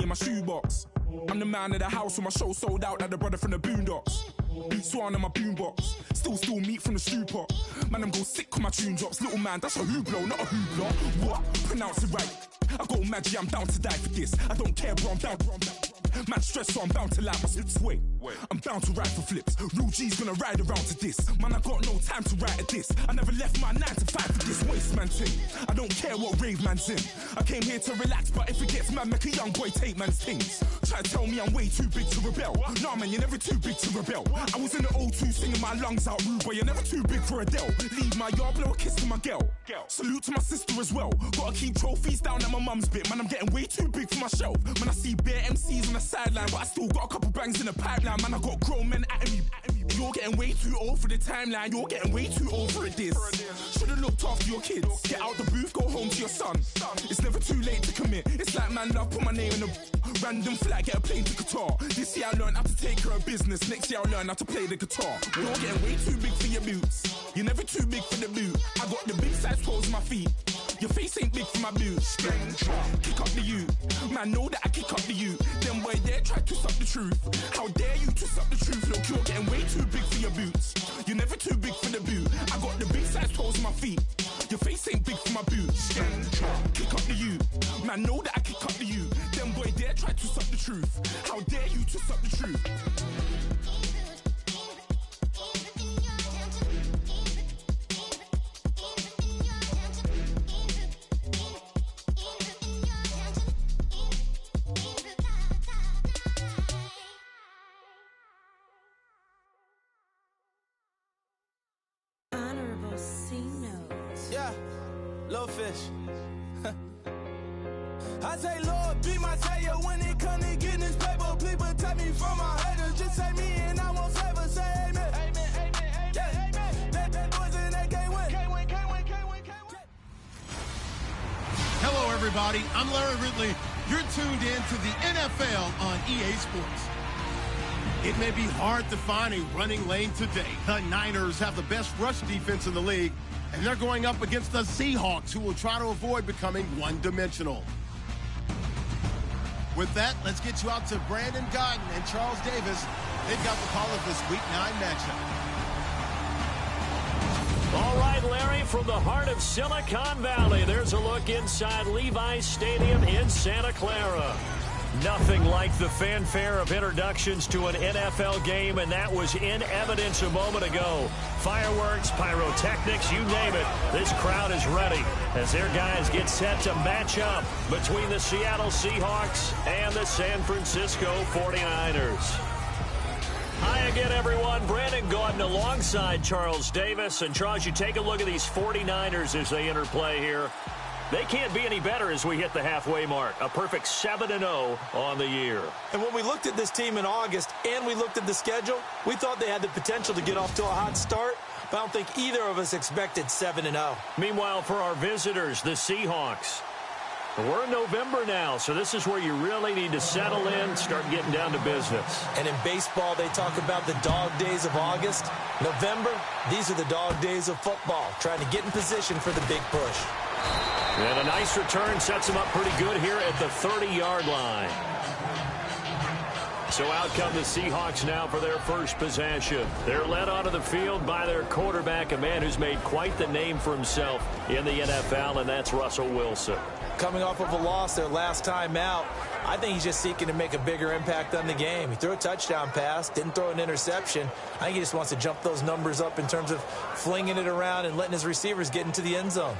in my shoebox. I'm the man of the house when my show sold out like the brother from the Boondocks. Beat Swan on my boombox, still meat from the stew pot. Man, I'm go sick when my tune drops. Little man, that's a hooplo, not a hoopla. What? Pronounce it right. I go Maggie, I'm down to die for this. I don't care, bro, I'm down. Man stressed, so I'm bound to lie my slips. Wait, I'm bound to ride for flips. Real G's gonna ride around to this. Man, I got no time to write at this. I never left my 9 to 5 for this waste man thing. I don't care what rave man's in. I came here to relax, but if it gets mad, make a young boy take man's things. Try to tell me I'm way too big to rebel. Nah, man, you're never too big to rebel. I was in the O2 singing my lungs out, rude, but you're never too big for Adele. Leave my yard, blow a kiss to my girl. Salute to my sister as well. Gotta keep trophies down at my mum's bit. Man, I'm getting way too big for my shelf. Man, I see bare MCs on the sideline, but I still got a couple bangs in the pipeline. Man, I got grown men at me. You're getting way too old for the timeline. You're getting way too old for a diss. Should've looked after your kids. Get out the booth, go home to your son. It's never too late to commit. It's like man love, put my name in a random flag, get a plane to Qatar. This year I learned how to take care of business. Next year I'll learn how to play the guitar. You're getting way too big for your boots. You're never too big for the boot. I got the big size toes on my feet. Your face ain't big for my boots. Kick up the you. Man, know that I kick up the you. Them boy there try to suck the truth. How dare you to suck the truth? Look, you're getting way too big for your boots. You're never too big for the boot. I got the big size toes on my feet. Your face ain't big for my boots. Kick up the you. Man, know that I kick up the you. Them boy there try to suck the truth. How dare you to suck the truth? Yeah, Lil Fish. I say, Lord, be my savior when it come to getting this paper. Please protect me from my haters. Just say me and I won't favor. Say amen. Amen, amen, yeah. Amen. That boys and they can't win. Can't win, can't win, can't win, can't win. Hello, everybody. I'm Larry Ridley. You're tuned in to the NFL on EA Sports. It may be hard to find a running lane today. The Niners have the best rush defense in the league, and they're going up against the Seahawks, who will try to avoid becoming one-dimensional. With that, let's get you out to Brandon Gaudin and Charles Davis. They've got the call of this Week 9 matchup. All right, Larry, from the heart of Silicon Valley, there's a look inside Levi's Stadium in Santa Clara. Nothing like the fanfare of introductions to an NFL game, and that was in evidence a moment ago. Fireworks, pyrotechnics, you name it. This crowd is ready as their guys get set to match up between the Seattle Seahawks and the San Francisco 49ers. Hi again, everyone. Brandon Gaudin alongside Charles Davis. And, Charles, you take a look at these 49ers as they enter play here. They can't be any better as we hit the halfway mark. A perfect 7-0 on the year. And when we looked at this team in August and we looked at the schedule, we thought they had the potential to get off to a hot start, but I don't think either of us expected 7-0. Meanwhile, for our visitors, the Seahawks. We're in November now, so this is where you really need to settle in, start getting down to business. And in baseball, they talk about the dog days of August. November, these are the dog days of football, trying to get in position for the big push. And a nice return sets them up pretty good here at the 30-yard line. So out come the Seahawks now for their first possession. They're led onto the field by their quarterback, a man who's made quite the name for himself in the NFL, and that's Russell Wilson. Coming off of a loss their last time out, I think he's just seeking to make a bigger impact on the game. He threw a touchdown pass, didn't throw an interception. I think he just wants to jump those numbers up in terms of flinging it around and letting his receivers get into the end zone.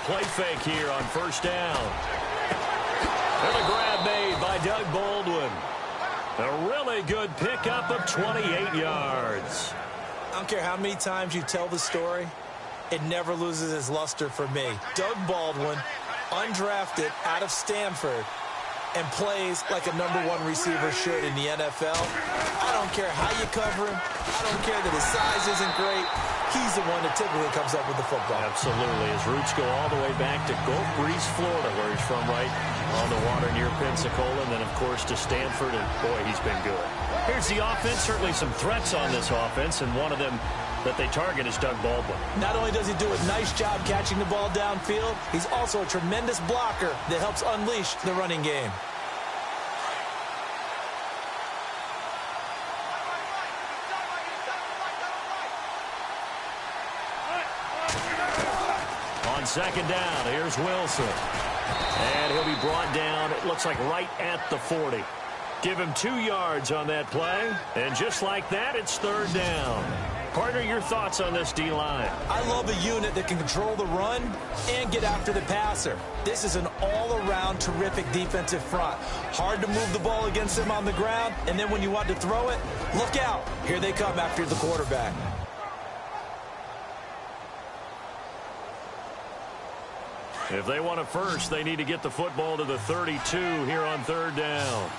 play fake here on first down. And a grab made by Doug Baldwin. A really good pickup of 28 yards. I don't care how many times you tell the story, it never loses its luster for me. Doug Baldwin, undrafted out of Stanford, and plays like a #1 receiver should in the NFL. I don't care how you cover him. I don't care that his size isn't great. He's the one that typically comes up with the football. Absolutely. His roots go all the way back to Gulf Breeze, Florida, where he's from, right on the water near Pensacola, and then, of course, to Stanford, and, boy, he's been good. Here's the offense. Certainly some threats on this offense, and one of them that they target is Doug Baldwin. Not only does he do a nice job catching the ball downfield, he's also a tremendous blocker that helps unleash the running game. On second down, here's Wilson. And he'll be brought down, it looks like right at the 40. Give him 2 yards on that play. And just like that, it's third down. Partner, your thoughts on this D-line? I love a unit that can control the run and get after the passer. This is an all-around terrific defensive front. Hard to move the ball against them on the ground, and then when you want to throw it, look out. Here they come after the quarterback. If they want a first, they need to get the football to the 32 here on third down.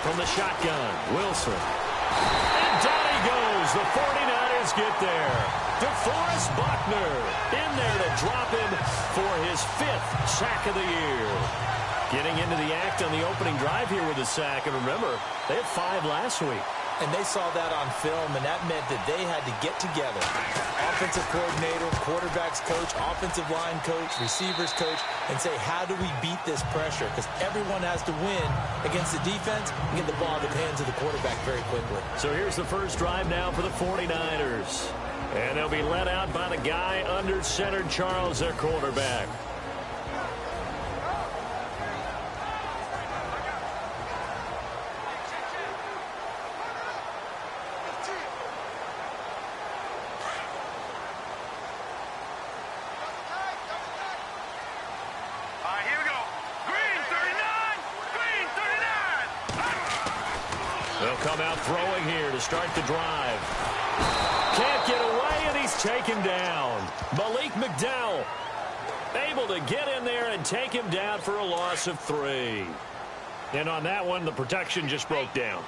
From the shotgun, Wilson. And down he goes. The 49ers get there. DeForest Buckner in there to drop him for his 5th sack of the year. Getting into the act on the opening drive here with a sack. And remember, they had 5 last week. And they saw that on film, and that meant that they had to get together. Offensive coordinator, quarterback's coach, offensive line coach, receivers coach, and say, how do we beat this pressure? Because everyone has to win against the defense and get the ball in the hands of the quarterback very quickly. So here's the first drive now for the 49ers. And they'll be led out by the guy under center, Charles, their quarterback. Come out throwing here to start the drive. Can't get away, and he's taken down. Malik McDowell able to get in there and take him down for a loss of 3. And on that one, the protection just broke down.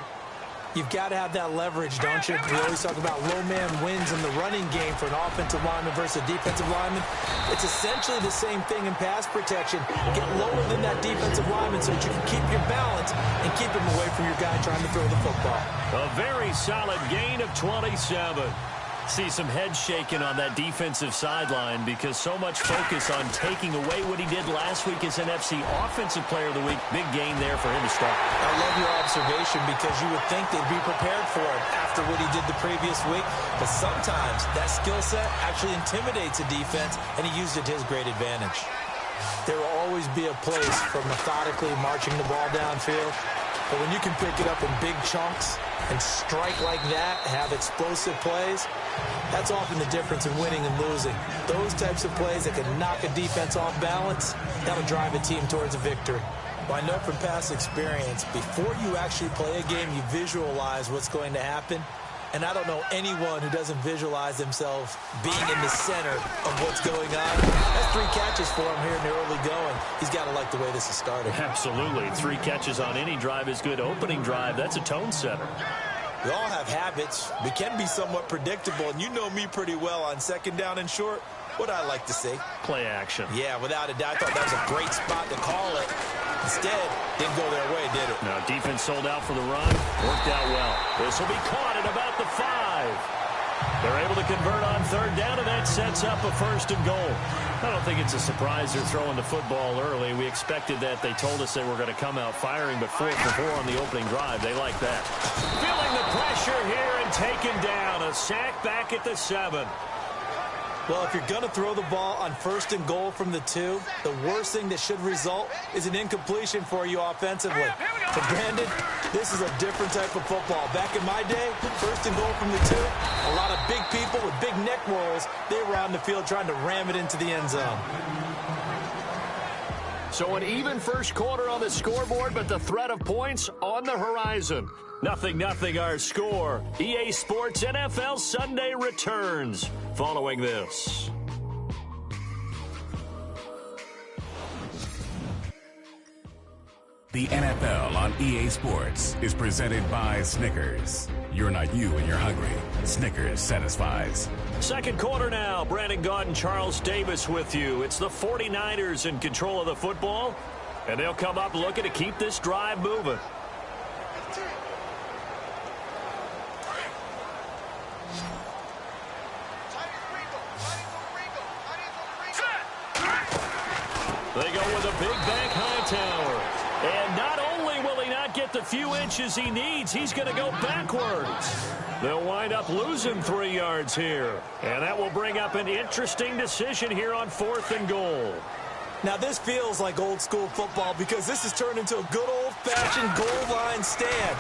You've got to have that leverage, don't you? We always talk about low man wins in the running game for an offensive lineman versus a defensive lineman. It's essentially the same thing in pass protection. Get lower than that defensive lineman so that you can keep your balance and keep him away from your guy trying to throw the football. A very solid gain of 27. See some head shaking on that defensive sideline because so much focus on taking away what he did last week as NFC Offensive Player of the Week. Big gain there for him to start. I love your observation because you would think they'd be prepared for it after what he did the previous week. But sometimes that skill set actually intimidates a defense, and he used it to his great advantage. There will always be a place for methodically marching the ball downfield. But when you can pick it up in big chunks and strike like that, have explosive plays, that's often the difference in winning and losing. Those types of plays that can knock a defense off balance, that'll drive a team towards a victory. Well, I know from past experience, before you actually play a game, you visualize what's going to happen. And I don't know anyone who doesn't visualize themselves being in the center of what's going on. That's 3 catches for him here in the early going. He's got to like the way this is starting. Absolutely. 3 catches on any drive is good. Opening drive, that's a tone setter. We all have habits. We can be somewhat predictable, and you know me pretty well on second down and short. What I like to see. Play action. Yeah, without a doubt. I thought that was a great spot to call it. Instead, didn't go their way, did it? No, defense sold out for the run. Worked out well. This will be caught at about the 5. They're able to convert on third down, and that sets up a 1st and goal. I don't think it's a surprise they're throwing the football early. We expected that. They told us they were going to come out firing, but 4 for 4 on the opening drive. They like that. Feeling the pressure here and taken down. A sack back at the 7. Well, if you're going to throw the ball on 1st and goal from the 2, the worst thing that should result is an incompletion for you offensively. For Brandon, this is a different type of football. Back in my day, 1st and goal from the 2, a lot of big people with big neck rolls, they were on the field trying to ram it into the end zone. So an even first quarter on the scoreboard, but the threat of points on the horizon. 0-0 our score. EA Sports NFL Sunday returns following this. The NFL on EA Sports is presented by Snickers. You're not you when you're hungry. Snickers satisfies. Second quarter now. Brandon Gaudin, Charles Davis with you. It's the 49ers in control of the football, and they'll come up looking to keep this drive moving. They go with a big bank Hightower. And not only will he not get the few inches he needs, he's going to go backwards. They'll wind up losing 3 yards here. And that will bring up an interesting decision here on 4th and goal. Now, this feels like old-school football because this has turned into a good old-fashioned goal line stand.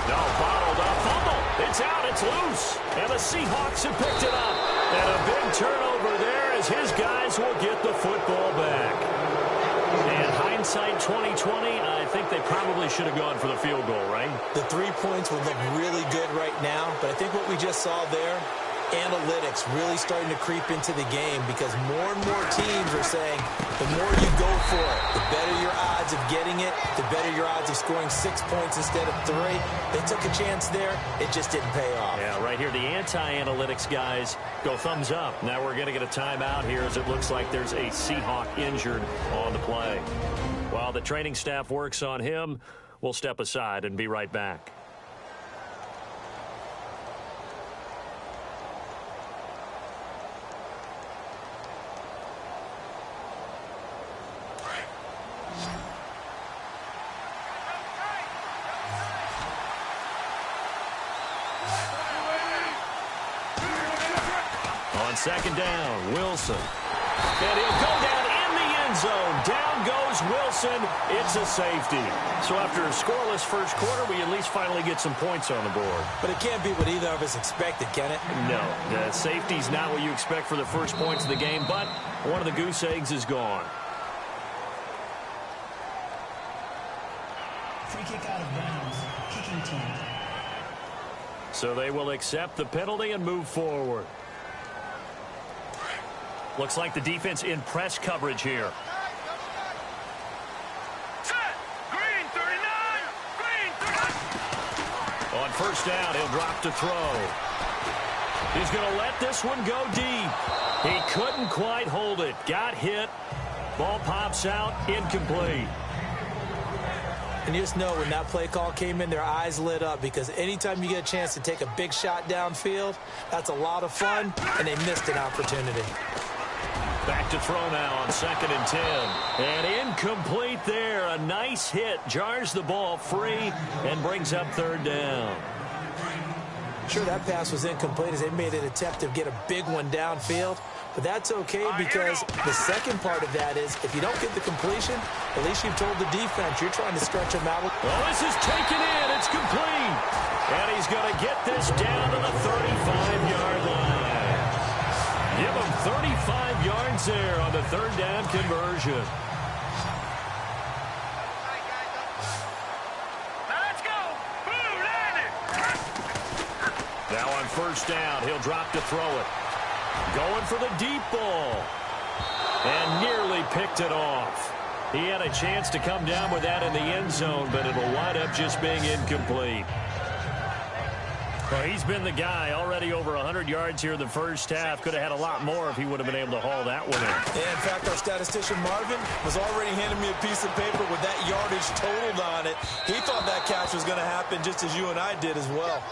No, bottled up. Fumble. It's out. It's loose. And the Seahawks have picked it up. And a big turnover there as his guys will get the football back. And hindsight 2020, I think they probably should have gone for the field goal, right? The 3 points would look really good right now, but I think what we just saw there, analytics really starting to creep into the game because more and more teams are saying the more you go for it, the better your odds of getting it, the better your odds of scoring 6 points instead of 3. They took a chance there. It just didn't pay off. Yeah, right here, the anti-analytics guys go thumbs up. Now we're going to get a timeout here as it looks like there's a Seahawk injured on the play. While the training staff works on him, we'll step aside and be right back. On second down, Wilson. And he'll go down in the end zone. Down goes Wilson. It's a safety. So after a scoreless first quarter, we at least finally get some points on the board. But it can't be what either of us expected, can it? No, the safety's not what you expect for the first points of the game, but one of the goose eggs is gone. Free kick out of bounds. Kicking team. So they will accept the penalty and move forward. Looks like the defense in press coverage here. Set. Green 39. Green 39. On first down, he'll drop to throw. He's going to let this one go deep. He couldn't quite hold it. Got hit. Ball pops out. Incomplete. And you just know when that play call came in, their eyes lit up because anytime you get a chance to take a big shot downfield, that's a lot of fun, and they missed an opportunity. Back to throw now on 2nd and 10. And incomplete there. A nice hit. Jars the ball free and brings up 3rd down. Sure, that pass was incomplete as they made an attempt to get a big one downfield. But that's okay because the second part of that is if you don't get the completion, at least you've told the defense you're trying to stretch them out. Oh, this is taken in. It's complete. And he's going to get this down to the 35-yard line. Give him 35 yards there on the 3rd down conversion. Let's go. Blue landed. Now on first down, he'll drop to throw it. Going for the deep ball. And nearly picked it off. He had a chance to come down with that in the end zone, but it'll wind up just being incomplete. Well, he's been the guy already over 100 yards here in the first half. Could have had a lot more if he would have been able to haul that one in. Yeah, in fact, our statistician Marvin was already handing me a piece of paper with that yardage totaled on it. He thought that catch was going to happen just as you and I did as well.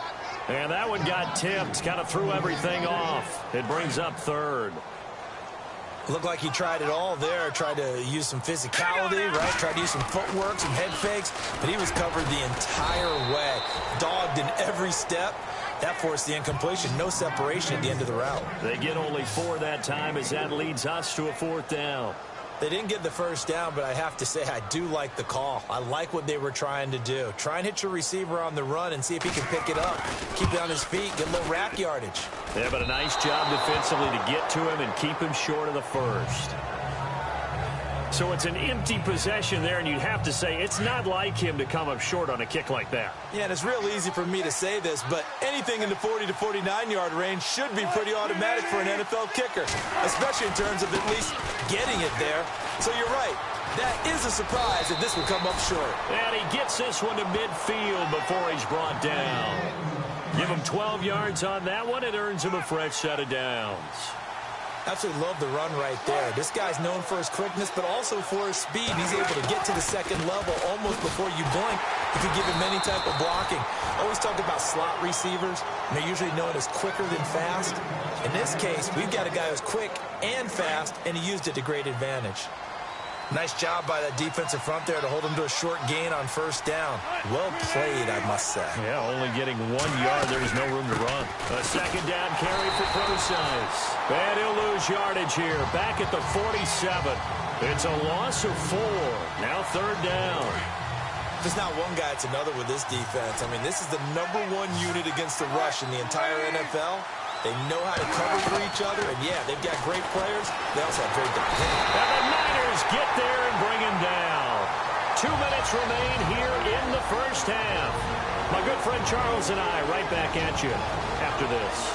And that one got tipped, kind of threw everything off. It brings up 3rd. Looked like he tried it all there, tried to use some physicality, right? Tried to use some footwork, some head fakes, but he was covered the entire way. Dogged in every step. That forced the incompletion. No separation at the end of the route. They get only 4 that time as that leads us to a 4th down. They didn't get the first down, but I have to say I do like the call. I like what they were trying to do. Try and hit your receiver on the run and see if he can pick it up. Keep it on his feet, get a little rack yardage. Yeah, but a nice job defensively to get to him and keep him short of the first. So it's an empty possession there, and you'd have to say it's not like him to come up short on a kick like that. Yeah, and it's real easy for me to say this, but anything in the 40 to 49-yard range should be pretty automatic for an NFL kicker, especially in terms of at least getting it there. So you're right. That is a surprise that this would come up short. And he gets this one to midfield before he's brought down. Give him 12 yards on that one. It earns him a fresh set of downs. Absolutely love the run right there. This guy's known for his quickness, but also for his speed. He's able to get to the second level almost before you blink if you give him any type of blocking. Always talk about slot receivers, and they're usually known as quicker than fast. In this case, we've got a guy who's quick and fast, and he used it to great advantage. Nice job by that defensive front there to hold him to a short gain on first down. Well played, I must say. Yeah, only getting 1 yard. There's no room to run. A second down carry for Prosise. And he'll lose yardage here. Back at the 47. It's a loss of 4. Now 3rd down. There's not one guy, it's another with this defense. I mean, this is the #1 unit against the rush in the entire NFL. They know how to cover for each other, and yeah, they've got great players. They also have great defense. And the Niners get there and bring him down. 2 minutes remain here in the first half. My good friend Charles and I right back at you after this.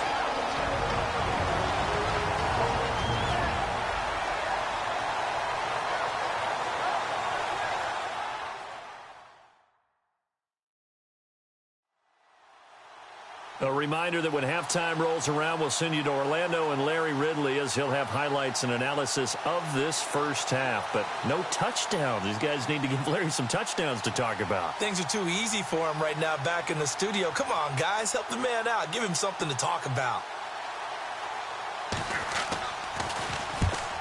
A reminder that when halftime rolls around, we'll send you to Orlando and Larry Ridley as he'll have highlights and analysis of this first half. But no touchdowns. These guys need to give Larry some touchdowns to talk about. Things are too easy for him right now back in the studio. Come on, guys. Help the man out. Give him something to talk about.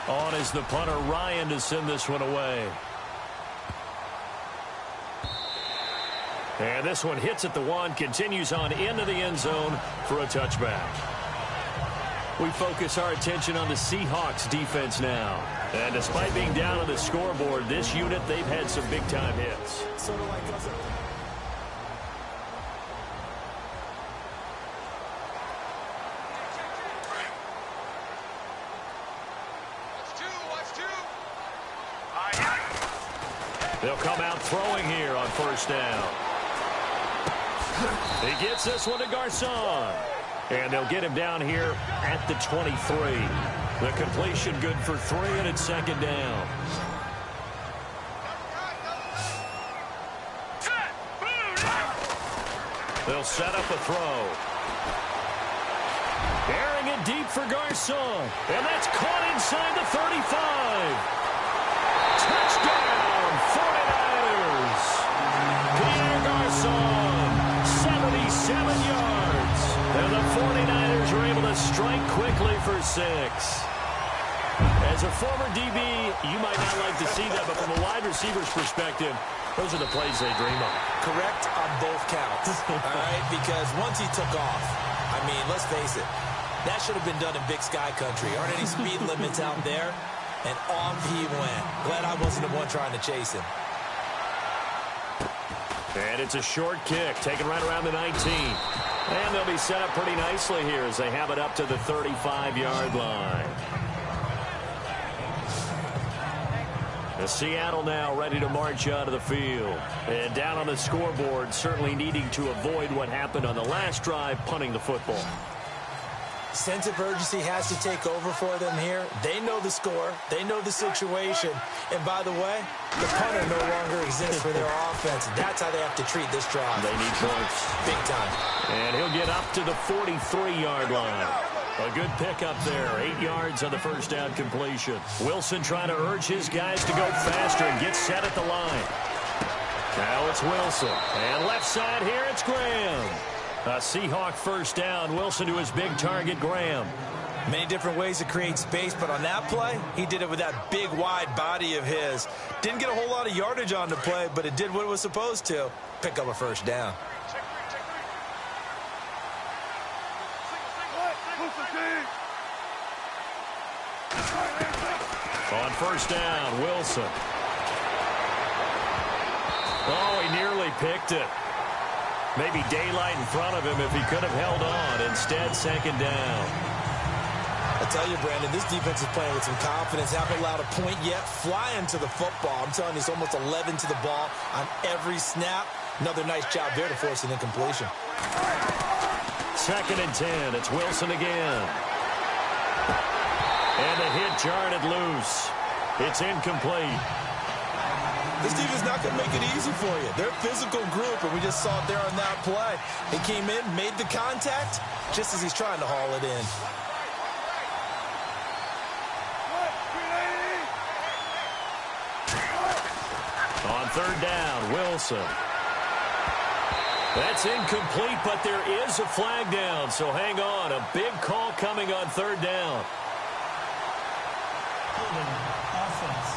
On is the punter, Ryan, to send this one away. And this one hits at the 1, continues on into the end zone for a touchback. We focus our attention on the Seahawks defense now. And despite being down on the scoreboard, this unit, they've had some big-time hits. Sort of like us. They'll come out throwing here on first down. He gets this one to Garcon. And they'll get him down here at the 23. The completion good for 3, and it's 2nd down. They'll set up a throw. Airing it deep for Garcon. And that's caught inside the 35. Touchdown, 49ers. Pierre Garcon, 77 yards. And the 49ers are able to strike quickly for 6. As a former DB, you might not like to see that, but from a wide receiver's perspective, those are the plays they dream of. Correct on both counts, all right? Because once he took off, I mean, let's face it, that should have been done in Big Sky Country. Aren't any speed limits out there? And off he went. Glad I wasn't the one trying to chase him. And it's a short kick, taken right around the 19. And they'll be set up pretty nicely here as they have it up to the 35-yard line. The Seattle now ready to march out of the field. And down on the scoreboard, certainly needing to avoid what happened on the last drive, punting the football. Sense of urgency has to take over for them here. They know the score. They know the situation. And by the way, the punter no longer exists for their offense. That's how they have to treat this drive. They need points. Big time. And he'll get up to the 43-yard line. A good pickup there. 8 yards on the first down completion. Wilson trying to urge his guys to go faster and get set at the line. Now it's Wilson. And left side here, it's Graham. A Seahawk first down. Wilson to his big target, Graham. Many different ways to create space, but on that play, he did it with that big, wide body of his. Didn't get a whole lot of yardage on the play, but it did what it was supposed to. Pick up a first down. On first down, Wilson. Oh, he nearly picked it. Maybe daylight in front of him if he could have held on. Instead, second down. I tell you, Brandon, this defense is playing with some confidence. Haven't allowed a point yet. Flying to the football. I'm telling you, it's almost 11 to the ball on every snap. Another nice job there to force an incompletion. Second and 10. It's Wilson again. And the hit jarred it loose. It's incomplete. This defense not going to make it easy for you. They're a physical group, and we just saw it there on that play. He came in, made the contact, just as he's trying to haul it in. On third down, Wilson. That's incomplete, but there is a flag down, so hang on. A big call coming on third down. Offense.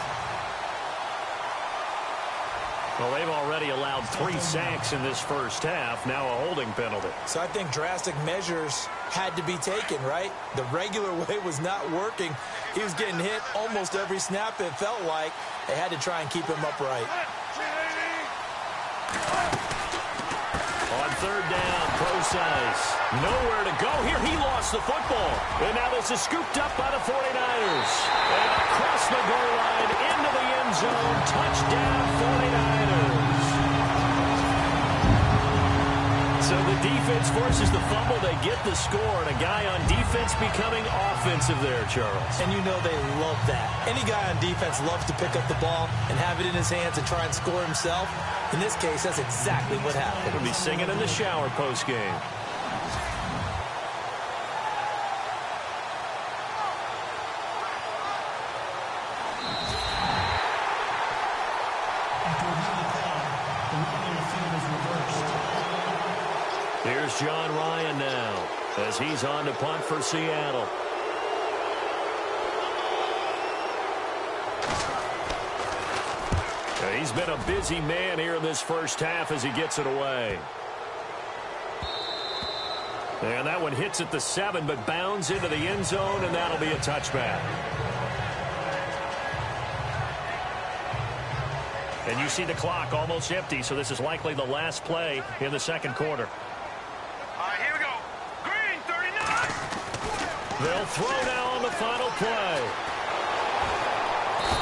Well, they've already allowed 3 sacks in this first half. Now a holding penalty. So I think drastic measures had to be taken, right? The regular way was not working. He was getting hit almost every snap, it felt like. They had to try and keep him upright. On third down, Procise. Nowhere to go here. He lost the football. And now this is scooped up by the 49ers. And across the goal line, into the end zone. Touchdown, 49ers. So the defense forces the fumble. They get the score. And a guy on defense becoming offensive there, Charles. And you know they love that. Any guy on defense loves to pick up the ball and have it in his hands and try and score himself. In this case, that's exactly what happened. He'll be singing in the shower post-game. Here's John Ryan now as he's on to punt for Seattle. He's been a busy man here in this first half as he gets it away. And that one hits at the 7, but bounds into the end zone, and that'll be a touchback. And you see the clock almost empty, so this is likely the last play in the second quarter. All right, here we go. Green, 39. They'll throw now on the final play.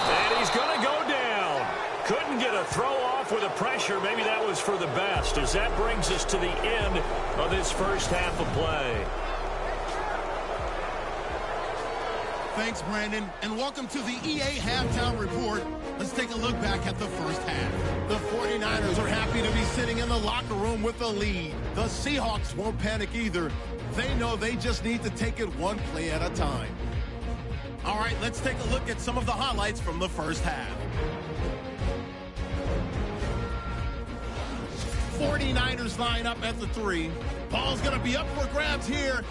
And he's going to go down. Couldn't get a throw off with the pressure. Maybe that was for the best, as that brings us to the end of this first half of play. Thanks, Brandon, and welcome to the EA Halftime Report. Let's take a look back at the first half. The 49ers are happy to be sitting in the locker room with a lead. The Seahawks won't panic either. They know they just need to take it one play at a time. All right, let's take a look at some of the highlights from the first half. 49ers line up at the 3. Ball's going to be up for grabs here.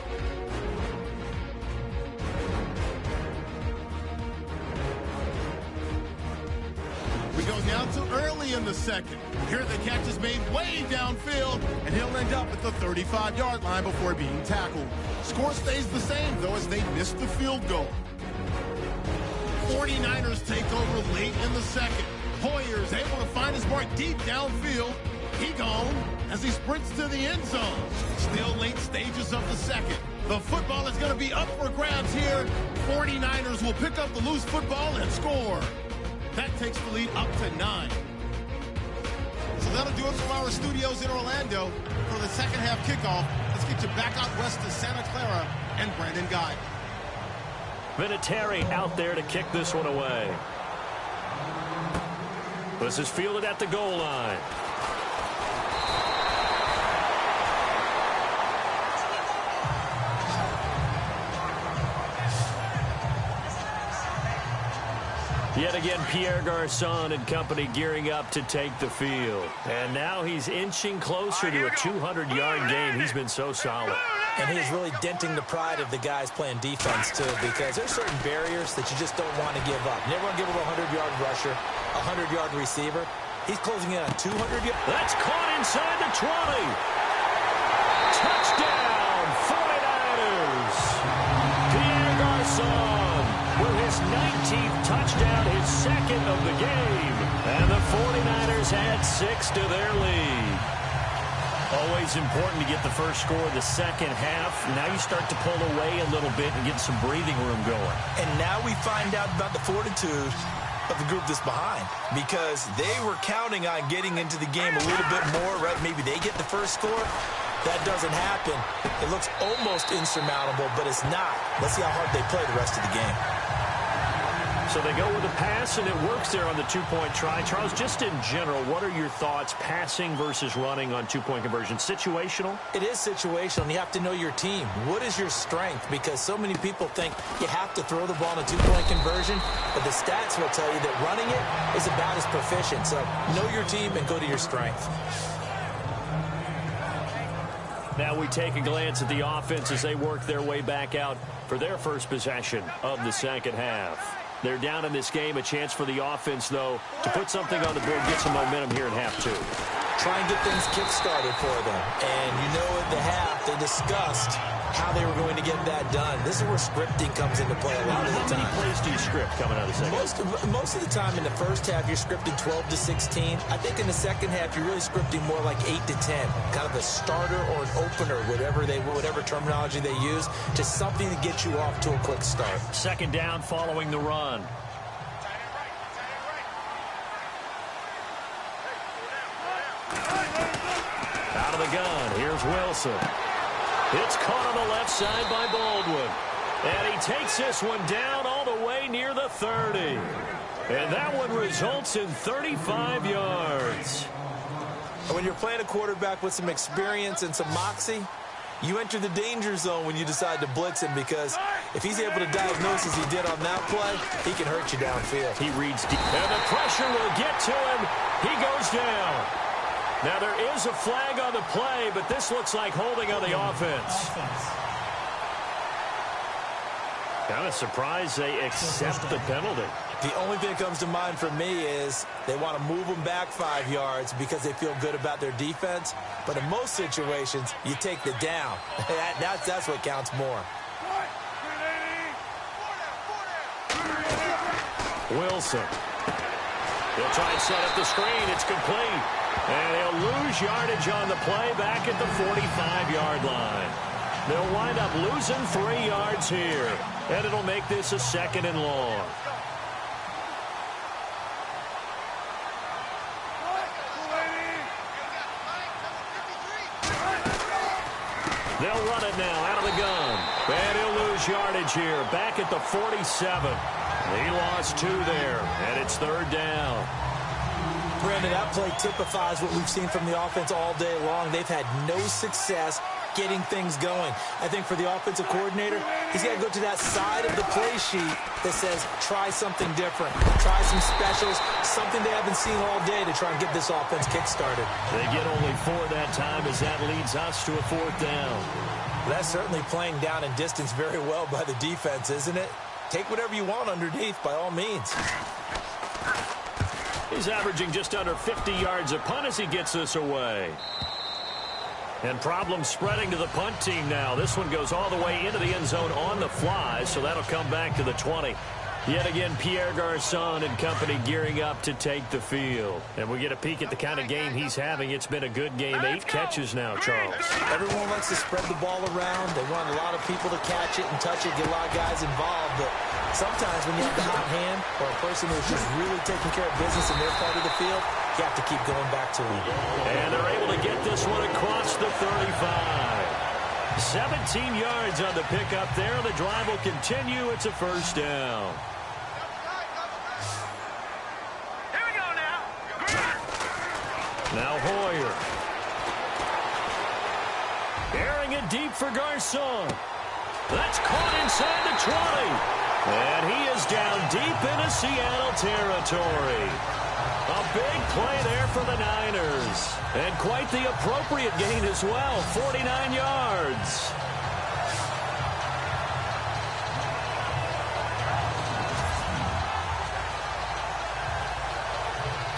We go down to early in the second. Here the catch is made way downfield, and he'll end up at the 35-yard line before being tackled. Score stays the same, though, as they missed the field goal. 49ers take over late in the second. Hoyer's able to find his mark deep downfield. He gone as he sprints to the end zone. Still late stages of the second. The football is going to be up for grabs here. 49ers will pick up the loose football and score. That takes the lead up to 9. So that'll do it from our studios in Orlando for the second half kickoff. Let's get you back out west to Santa Clara and Brandon Guy. Vinatieri out there to kick this one away. This is fielded at the goal line. Yet again, Pierre Garçon and company gearing up to take the field. And now he's inching closer to a 200-yard game. He's been so solid. And he's really denting the pride of the guys playing defense, too, because there's certain barriers that you just don't want to give up. You never want to give up a 100-yard rusher, a 100-yard receiver. He's closing in on 200 yards. That's caught inside the 20. Touchdown, 49ers. Pierre Garçon with his 19th touchdown, his second of the game. And the 49ers add 6 to their lead. Always important to get the first score of the second half. Now you start to pull away a little bit and get some breathing room going. And now we find out about the fortitude of the group that's behind, because they were counting on getting into the game a little bit more, right? Maybe they get the first score. That doesn't happen. It looks almost insurmountable, but it's not. Let's see how hard they play the rest of the game. So they go with a pass, and it works there on the two-point try. Charles, just in general, what are your thoughts passing versus running on two-point conversion? Situational? It is situational, and you have to know your team. What is your strength? Because so many people think you have to throw the ball in a two-point conversion, but the stats will tell you that running it is about as proficient. So know your team and go to your strength. Now we take a glance at the offense as they work their way back out for their first possession of the second half. They're down in this game. A chance for the offense, though, to put something on the board, get some momentum here in half two. Try and get things kick-started for them. And you know at the half, they discussed how they were going to get that done. This is where scripting comes into play a lot of the time. How many plays do you script coming out of the second? Most of the time in the first half, you're scripting 12 to 16. I think in the second half, you're really scripting more like 8 to 10. Kind of a starter or an opener, whatever terminology they use, just something to get you off to a quick start. Second down following the run. Out of the gun, here's Wilson. It's caught on the left side by Baldwin. And he takes this one down all the way near the 30. And that one results in 35 yards. When you're playing a quarterback with some experience and some moxie, you enter the danger zone when you decide to blitz him, because if he's able to diagnose as he did on that play, he can hurt you downfield. He reads deep. And the pressure will get to him. He goes down. Now, there is a flag on the play, but this looks like holding on the offense. Kind of surprised they accept the penalty. The only thing that comes to mind for me is they want to move them back 5 yards because they feel good about their defense. But in most situations, you take the down. That's what counts more. Wilson. He'll try and set up the screen. It's complete. And he'll lose yardage on the play back at the 45-yard line. They'll wind up losing 3 yards here. And it'll make this a 2nd and long. They'll run it now out of the gun. And he'll lose yardage here back at the 47. He lost 2 there, and it's 3rd down. Brandon, that play typifies what we've seen from the offense all day long. They've had no success getting things going. I think for the offensive coordinator, he's got to go to that side of the play sheet that says, try something different. Try some specials, something they haven't seen all day to try and get this offense kick-started. They get only 4 that time as that leads us to a 4th down. That's certainly playing down and distance very well by the defense, isn't it? Take whatever you want underneath, by all means. He's averaging just under 50 yards a punt as he gets this away. And problems spreading to the punt team now. This one goes all the way into the end zone on the fly, so that'll come back to the 20. Yet again, Pierre Garçon and company gearing up to take the field. And we get a peek at the kind of game he's having. It's been a good game. 8 catches now, Charles. Everyone likes to spread the ball around. They want a lot of people to catch it and touch it, get a lot of guys involved. But sometimes when you have the hot hand or a person who's just really taking care of business in their part of the field, you have to keep going back to them. And they're able to get this one across the 35. 17 yards on the pickup there. The drive will continue. It's a 1st down. Now Hoyer. Airing it deep for Garçon. That's caught inside the 20. And he is down deep into Seattle territory. A big play there for the Niners. And quite the appropriate gain as well. 49 yards.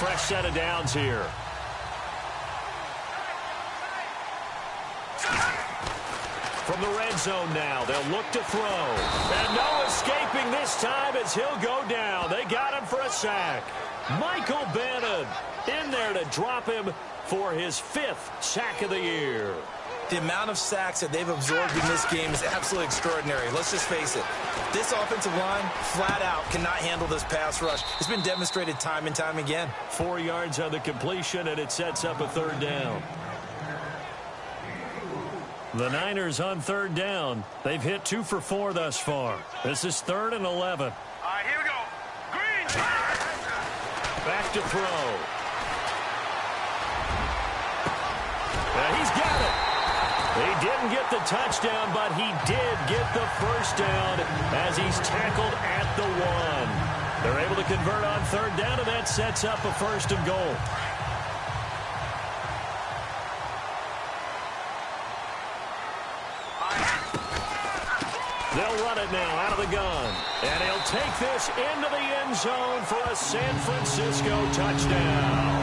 Fresh set of downs here. From the red zone now, they'll look to throw. And no escape. escaping this time as he'll go down. They got him for a sack. Michael Bannon in there to drop him for his 5th sack of the year. The amount of sacks that they've absorbed in this game is absolutely extraordinary. Let's just face it. This offensive line, flat out, cannot handle this pass rush. It's been demonstrated time and time again. 4 yards on the completion, and it sets up a 3rd down. The Niners on 3rd down. They've hit 2 for 4 thus far. This is 3rd and 11. All right, here we go. Green. Back to throw. He's got it. He didn't get the touchdown, but he did get the 1st down as he's tackled at the 1. They're able to convert on 3rd down, and that sets up a 1st and goal. They'll run it now out of the gun. And he'll take this into the end zone for a San Francisco touchdown.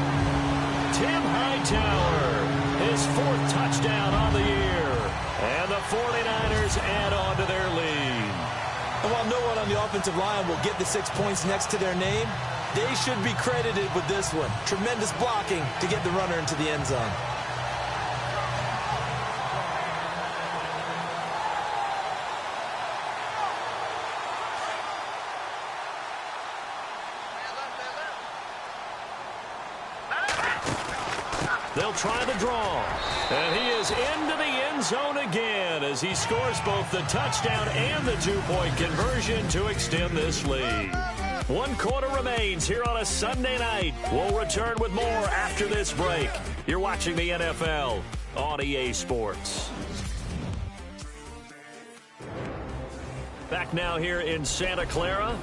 Tim Hightower, his 4th touchdown on the year. And the 49ers add on to their lead. And while no one on the offensive line will get the 6 points next to their name, they should be credited with this one. Tremendous blocking to get the runner into the end zone. They'll try the draw. And he is into the end zone again as he scores both the touchdown and the 2-point conversion to extend this lead. 1 quarter remains here on a Sunday night. We'll return with more after this break. You're watching the NFL on EA Sports. Back now here in Santa Clara.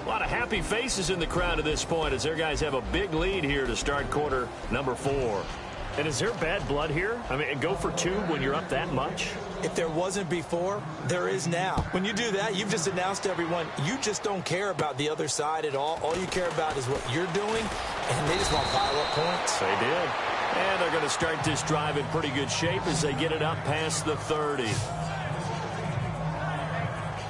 A lot of happy faces in the crowd at this point as their guys have a big lead here to start quarter number 4. And is there bad blood here? I mean, go for 2 when you're up that much? If there wasn't before, there is now. When you do that, you've just announced to everyone, you just don't care about the other side at all. All you care about is what you're doing, and they just want to pile up points. They did. And they're going to start this drive in pretty good shape as they get it up past the 30.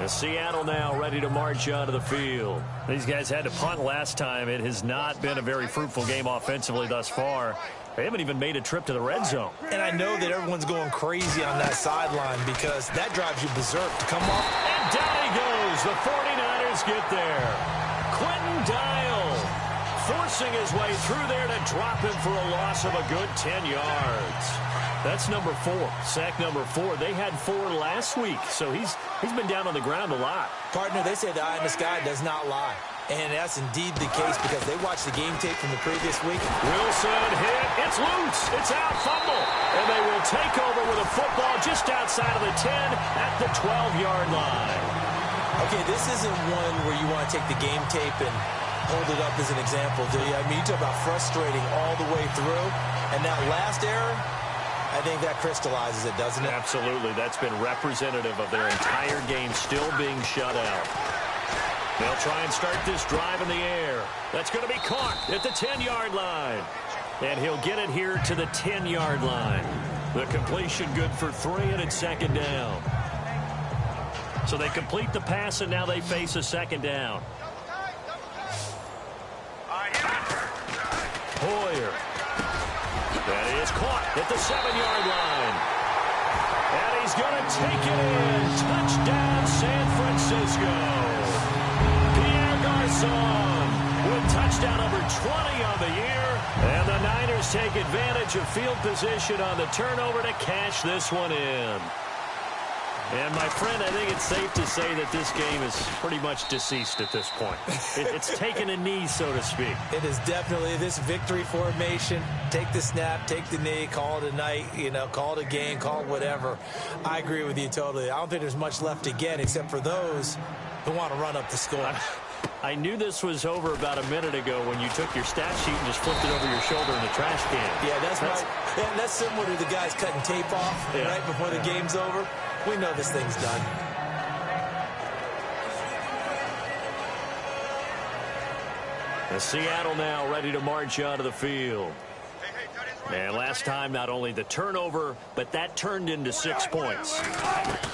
Seattle now ready to march onto the field. These guys had to punt last time. It has not been a very fruitful game offensively thus far. They haven't even made a trip to the red zone. And I know that everyone's going crazy on that sideline because that drives you berserk to come off. And down he goes. The 49ers get there. Quentin Dial forcing his way through there to drop him for a loss of a good 10 yards. That's number 4, sack number 4. They had 4 last week, so he's been down on the ground a lot. Partner, they say the eye in the sky does not lie. And that's indeed the case because they watched the game tape from the previous week. Wilson hit. It's loose. It's out. Fumble. And they will take over with a football just outside of the 10 at the 12-yard line. Okay, this isn't one where you want to take the game tape and hold it up as an example, do you? I mean, you talk about frustrating all the way through. And that last error, I think that crystallizes it, doesn't it? Absolutely. That's been representative of their entire game still being shut out. They'll try and start this drive in the air. That's going to be caught at the 10-yard line. And he'll get it here to the 10-yard line. The completion good for 3, and it's 2nd down. So they complete the pass, and now they face a 2nd down. Hoyer. That is caught at the 7-yard line. And he's going to take it in. Touchdown, San Francisco. Pierre Garçon with touchdown number 20 on the year. And the Niners take advantage of field position on the turnover to cash this one in. And, my friend, I think it's safe to say that this game is pretty much deceased at this point. It's taken a knee, so to speak. It is definitely this victory formation. Take the snap, take the knee, call it a night, call it a game, call it whatever. I agree with you totally. I don't think there's much left to get except for those who want to run up the score. I knew this was over about a minute ago when you took your stat sheet and just flipped it over your shoulder in the trash can. Yeah, that's similar to the guys cutting tape off right before the game's over. We know this thing's done. Seattle now ready to march onto the field. And last time, not only the turnover, but that turned into 6 points.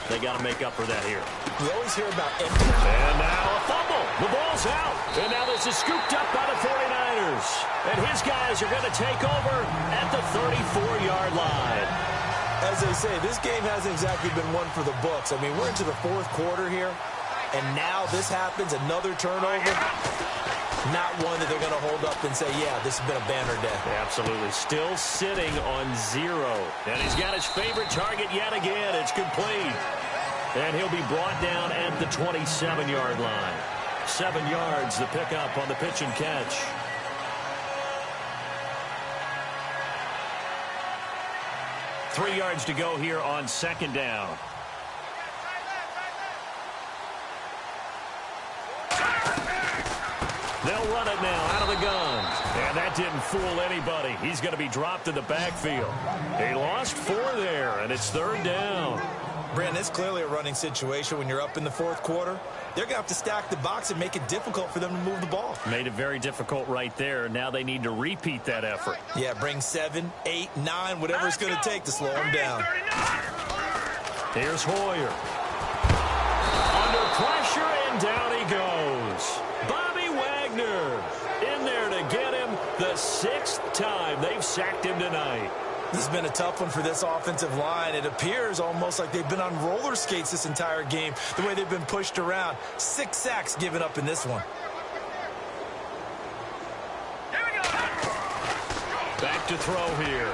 They got to make up for that here. We always hear about empty. And now a fumble. The ball's out. And now this is scooped up by the 49ers. And his guys are going to take over at the 34-yard line. As they say, this game hasn't exactly been one for the books. I mean, we're into the fourth quarter here, and now this happens, another turnover. Not one that they're going to hold up and say, yeah, this has been a banner day. Absolutely. Still sitting on 0. And he's got his favorite target yet again. It's complete. And he'll be brought down at the 27-yard line. 7 yards, the pickup on the pitch and catch. Three yards to go here on second down. They'll run it now out of the gun. And that didn't fool anybody. He's going to be dropped in the backfield. He lost 4 there, and it's third down. Brandon, it's clearly a running situation when you're up in the fourth quarter. They're going to have to stack the box and make it difficult for them to move the ball. Made it very difficult right there. Now they need to repeat that effort. Yeah, bring 7, 8, 9, whatever it's going to take to slow them down. Here's Hoyer. Under pressure, and down he goes. Bobby Wagner in there to get him the 6th time they've sacked him tonight. This has been a tough one for this offensive line. It appears almost like they've been on roller skates this entire game, the way they've been pushed around. 6 sacks given up in this one. Back to throw here.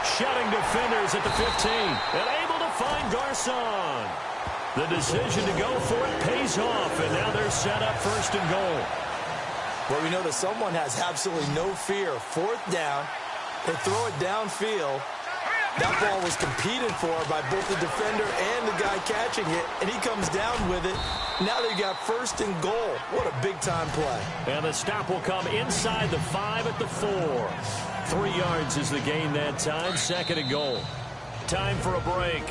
Shutting defenders at the 15. And able to find Garcon. The decision to go for it pays off, and now they're set up first and goal. Well, we know that someone has absolutely no fear. 4th down. They throw it downfield. That ball was competed for by both the defender and the guy catching it, and he comes down with it. Now they got first and goal. What a big-time play. And the stop will come inside the 5 at the 4. 3 yards is the gain that time, second and goal. Time for a break.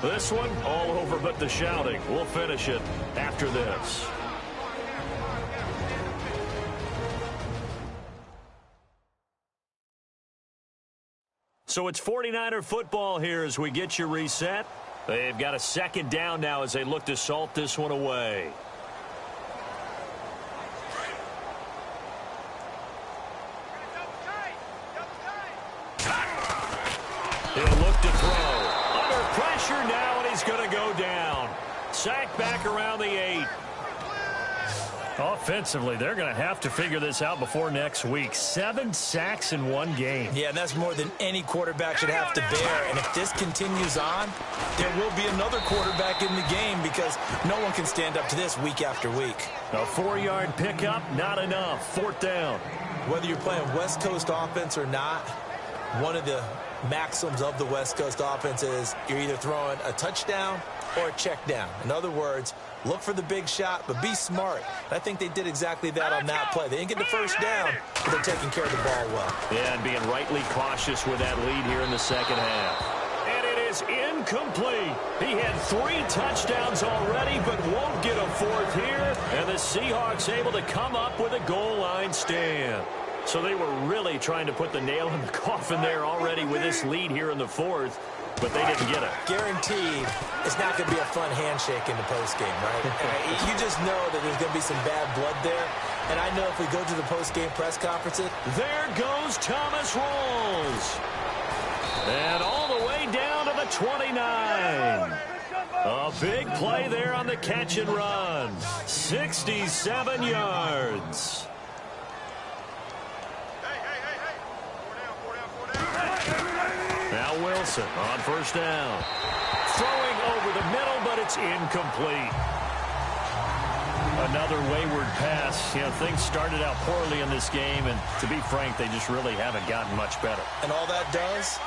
This one, all over but the shouting. We'll finish it after this. So it's 49er football here as we get you reset. They've got a second down now as they look to salt this one away. He'll look to throw. Under pressure now, and he's going to go down. Sacked back around the 8. Offensively, they're going to have to figure this out before next week. 7 sacks in one game. Yeah, and that's more than any quarterback should have to bear. And if this continues on, there will be another quarterback in the game because no one can stand up to this week after week. A 4-yard pickup, not enough. 4th down. Whether you're playing West Coast offense or not, one of the maxims of the West Coast offense is you're either throwing a touchdown or a check down. In other words, look for the big shot, but be smart. I think they did exactly that on that play. They didn't get the first down, but they're taking care of the ball well. Yeah, and being rightly cautious with that lead here in the second half. And it is incomplete. He had 3 touchdowns already, but won't get a 4th here. And the Seahawks able to come up with a goal line stand. So they were really trying to put the nail in the coffin there already with this lead here in the 4th. But they didn't get it. Guaranteed, it's not going to be a fun handshake in the postgame, right? You just know that there's going to be some bad blood there. And I know if we go to the postgame press conferences. There goes Thomas Rawls. And all the way down to the 29. A big play there on the catch and run. 67 yards. Now Wilson on first down. Throwing over the middle, but it's incomplete. Another wayward pass. You know, things started out poorly in this game, and to be frank, they just really haven't gotten much better. And all that does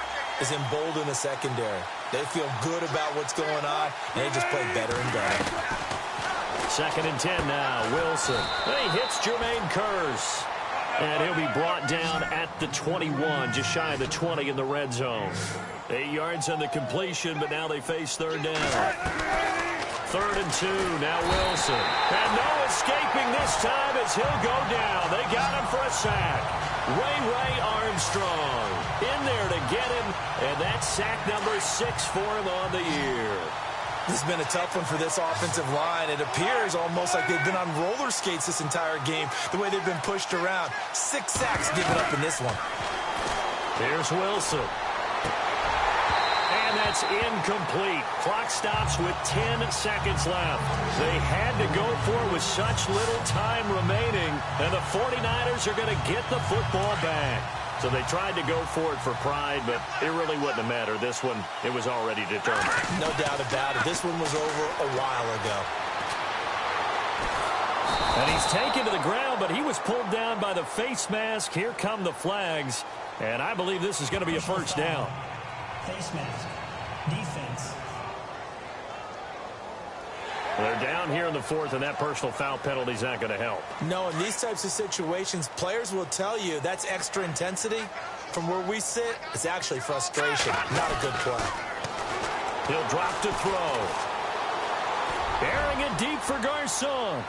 is embolden the secondary. They feel good about what's going on, and they just play better and better. 2nd and 10 now. Wilson. He hits Jermaine Kearse. And he'll be brought down at the 21, just shy of the 20 in the red zone. 8 yards on the completion, but now they face 3rd down. 3rd and 2. Now Wilson. And no escaping this time as he'll go down. They got him for a sack. Ray Armstrong in there to get him. And that's sack number 6 for him on the year. This has been a tough one for this offensive line. It appears almost like they've been on roller skates this entire game, the way they've been pushed around. 6 sacks given up in this one. Here's Wilson. And that's incomplete. Clock stops with 10 seconds left. They had to go for it with such little time remaining, and the 49ers are going to get the football back. So they tried to go for it for pride, but it really wouldn't have mattered. This one, it was already determined. No doubt about it. This one was over a while ago. And he's taken to the ground, but he was pulled down by the face mask. Here come the flags, and I believe this is going to be a first down. Face mask. Defense. They're down here in the 4th, and that personal foul penalty is not going to help. No, in these types of situations, players will tell you that's extra intensity. From where we sit, it's actually frustration, not a good play. He'll drop to throw. Airing it deep for Garcon.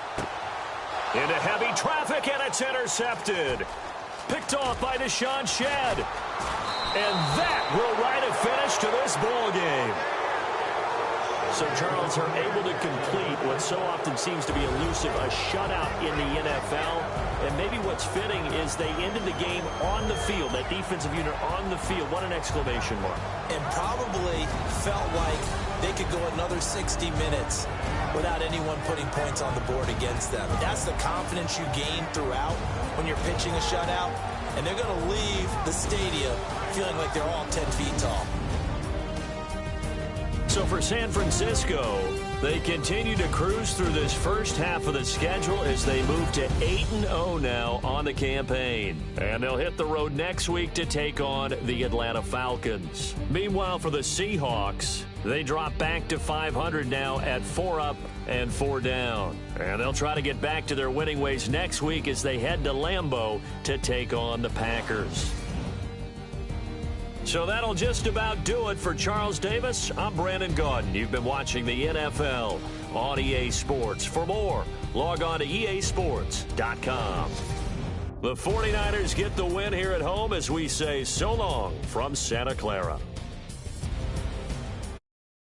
Into heavy traffic, and it's intercepted. Picked off by Deshaun Shedd. And that will write a finish to this ball game. So, Charles, are able to complete what so often seems to be elusive, a shutout in the NFL. And maybe what's fitting is they ended the game on the field, that defensive unit on the field. What an exclamation mark. And probably felt like they could go another 60 minutes without anyone putting points on the board against them. That's the confidence you gain throughout when you're pitching a shutout. And they're going to leave the stadium feeling like they're all 10 feet tall. So for San Francisco, they continue to cruise through this first half of the schedule as they move to 8-0 now on the campaign. And they'll hit the road next week to take on the Atlanta Falcons. Meanwhile, for the Seahawks, they drop back to 500 now at 4 up and 4 down. And they'll try to get back to their winning ways next week as they head to Lambeau to take on the Packers. So that'll just about do it for Charles Davis. I'm Brandon Gaudin. You've been watching the NFL on EA Sports. For more, log on to easports.com. The 49ers get the win here at home as we say so long from Santa Clara.